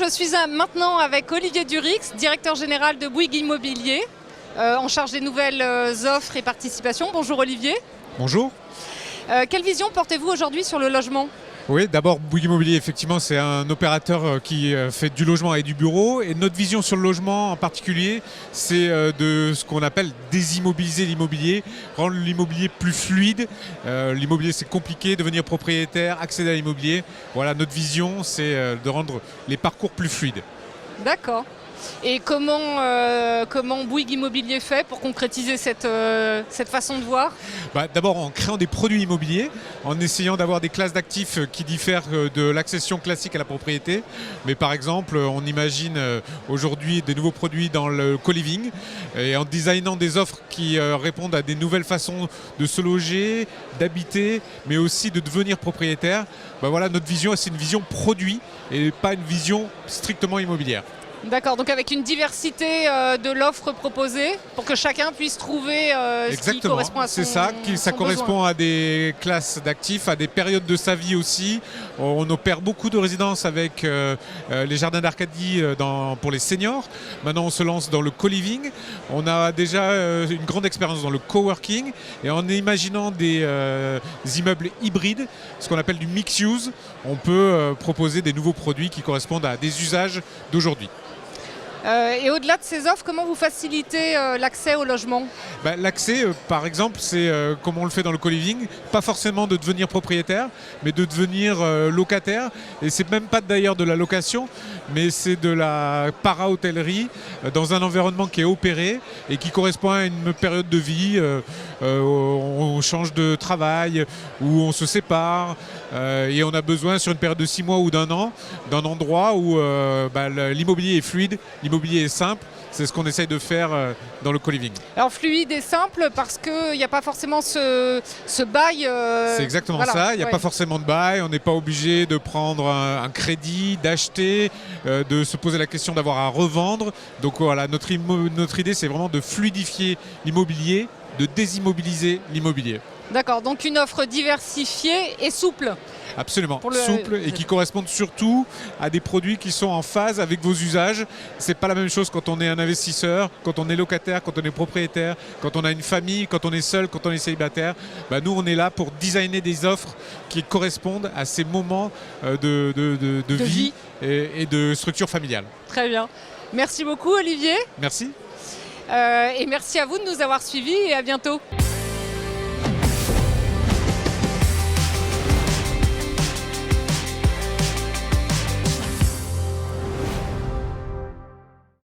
je suis maintenant avec Olivier Durix, directeur général de Bouygues Immobilier, en charge des nouvelles offres et participations. Bonjour Olivier. Bonjour. Quelle vision portez-vous aujourd'hui sur le logement ? Oui, d'abord Bouygues Immobilier, effectivement, c'est un opérateur qui fait du logement et du bureau. Et notre vision sur le logement en particulier, c'est de ce qu'on appelle désimmobiliser l'immobilier, rendre l'immobilier plus fluide. L'immobilier, c'est compliqué, devenir propriétaire, accéder à l'immobilier. Voilà, notre vision, c'est de rendre les parcours plus fluides. D'accord. Et comment Bouygues Immobilier fait pour concrétiser cette façon de voir ? D'abord en créant des produits immobiliers, en essayant d'avoir des classes d'actifs qui diffèrent de l'accession classique à la propriété. Mais par exemple, on imagine aujourd'hui des nouveaux produits dans le co-living et en designant des offres qui répondent à des nouvelles façons de se loger, d'habiter, mais aussi de devenir propriétaire. Voilà, notre vision, c'est une vision produit et pas une vision strictement immobilière. D'accord, donc avec une diversité de l'offre proposée pour que chacun puisse trouver ce qui correspond à son besoin. C'est ça, ça correspond à des classes d'actifs, à des périodes de sa vie aussi. On opère beaucoup de résidences avec les jardins d'Arcadie pour les seniors. Maintenant, on se lance dans le co-living. On a déjà une grande expérience dans le coworking. Et en imaginant des immeubles hybrides, ce qu'on appelle du mixed use, on peut proposer des nouveaux produits qui correspondent à des usages d'aujourd'hui. Et au-delà de ces offres, comment vous facilitez l'accès au logement ? L'accès, par exemple, c'est comme on le fait dans le co-living, pas forcément de devenir propriétaire, mais de devenir locataire. Et c'est même pas d'ailleurs de la location, mais c'est de la para-hôtellerie dans un environnement qui est opéré et qui correspond à une période de vie. On change de travail ou on se sépare et on a besoin sur une période de 6 mois ou d'un an d'un endroit où l'immobilier est fluide, l'immobilier est simple. C'est ce qu'on essaye de faire dans le co-living. Alors fluide et simple parce qu'il n'y a pas forcément ce bail. C'est exactement ça, il n'y a pas forcément de bail, on n'est pas obligé de prendre un crédit, d'acheter, de se poser la question d'avoir à revendre. Donc voilà, notre idée c'est vraiment de fluidifier l'immobilier, de désimmobiliser l'immobilier. D'accord, donc une offre diversifiée et souple. Absolument, souple et qui correspondent surtout à des produits qui sont en phase avec vos usages. C'est pas la même chose quand on est un investisseur, quand on est locataire, quand on est propriétaire, quand on a une famille, quand on est seul, quand on est célibataire. Nous, on est là pour designer des offres qui correspondent à ces moments de vie et de structure familiale. Très bien. Merci beaucoup, Olivier. Merci. Et merci à vous de nous avoir suivis et à bientôt.